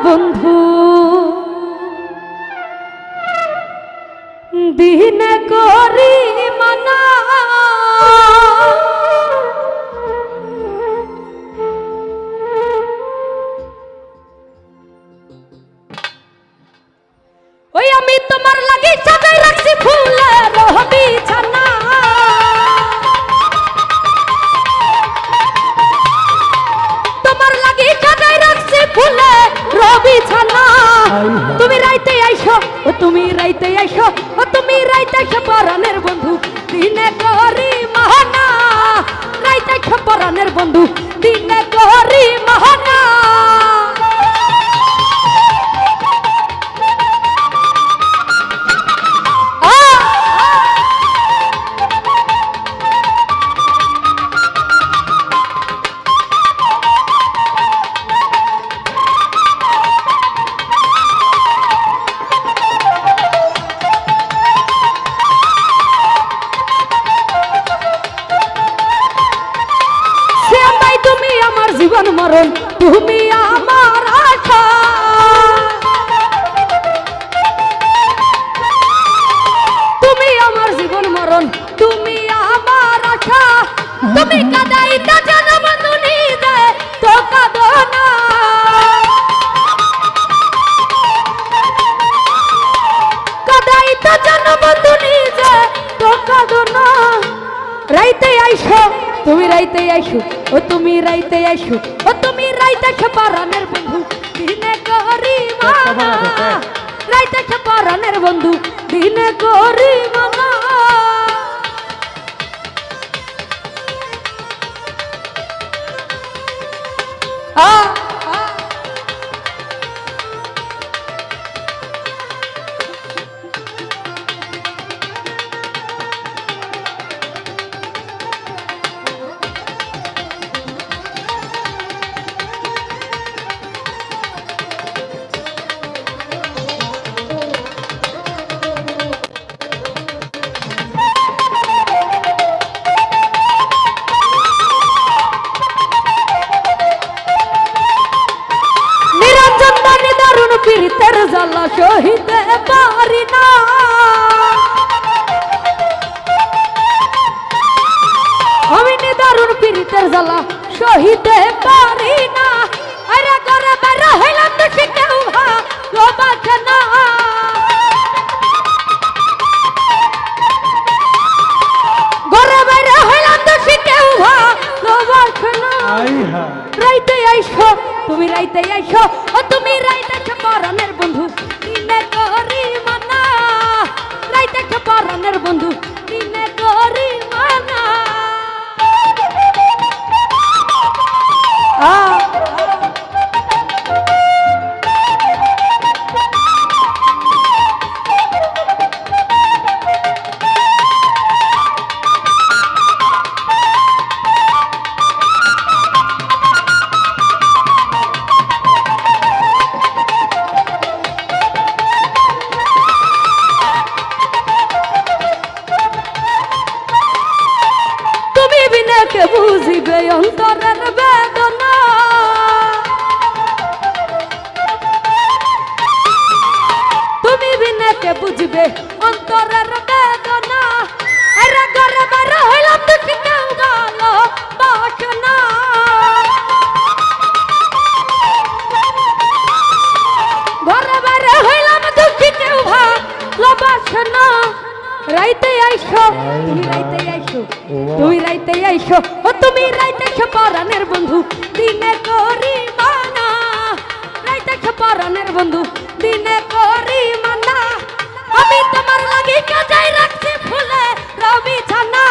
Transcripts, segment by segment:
বন্ধু দিন করি মানা ওই আমি তোমার লাগি সাজাই রাখছি ফুলের বিছানা তোমার লাগি সাজাই রাখছি ফুলের বিছানা তুমি রাইতে আইসো ও তুমি রাইতে আইসো ও তুমি রাইতে আইসো পরাণের বন্ধু দিনে করি মাহানা রাইতে আইসো পরাণের বন্ধু দিনে করি মাহানা জীবন মরণ তুমি আমার আশা তুমি আমার জীবন মরণ তুমি আমার আশা তুমি কাদাইতা জনম দুনিতে তো কাঁদো না কাদাইতা জনম দুনিতে তো কাঁদো না রাইতে আইসো তুমি রাইতে আইসো ও তুমি রাইতে আইসো ও তুমি রাইতে আইসো পরাণের বন্ধু দিনে করি মানা রাইতে আইসো পরাণের বন্ধু দিনে করি মানা পীড়িতের জ্বালা সহিতে পারি না আমি নিদারুণ পীড়িতের জ্বালা সহিতে পারি না আরে করে বের হইলাম তো সে কেউ ভালোবাসে না ঘরে বের হইলাম তো সে কেউ ভালোবাসে না রাইতে আইসো তুমি রাইতে আইসো ও তুমি রাইতে আইসো পরাণের বন্ধু দিনে করি মানা রাইতে আইসো পরাণের বন্ধু দিনে করি মানা কে বুঝিবে অন্তরের বেদনা তুমি বিনে কে বুঝবে অন্তরের বেদনা আরে ঘরে বার হইলাম দুঃখী কেউ ভালোবাসে না ঘরে বার হইলাম দুঃখী কেউ ভালোবাসে না রাইতে আইসো তুমি রাইতে আইসো তুমি রাইতে আইসো ও তুমি রাইতে আইসো পরাণের বন্ধু দিনে করি মানা রাইতে আইসো পরাণের বন্ধু দিনে করি মানা আমি তোমার লাগি কাজাই রাখছি ফুলে বিছানা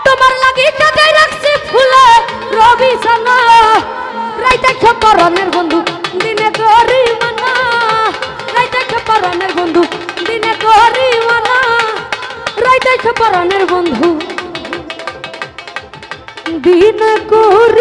তোমার লাগি কাজাই রাখছি ফুলে বিছানা রাইতে আইসো পরাণের বন্ধু দিনে করি মানা রাইতে আইসো পরাণের বন্ধু দিনে করি মানা রাইতে আইসো পরাণের বন্ধু দিনে করি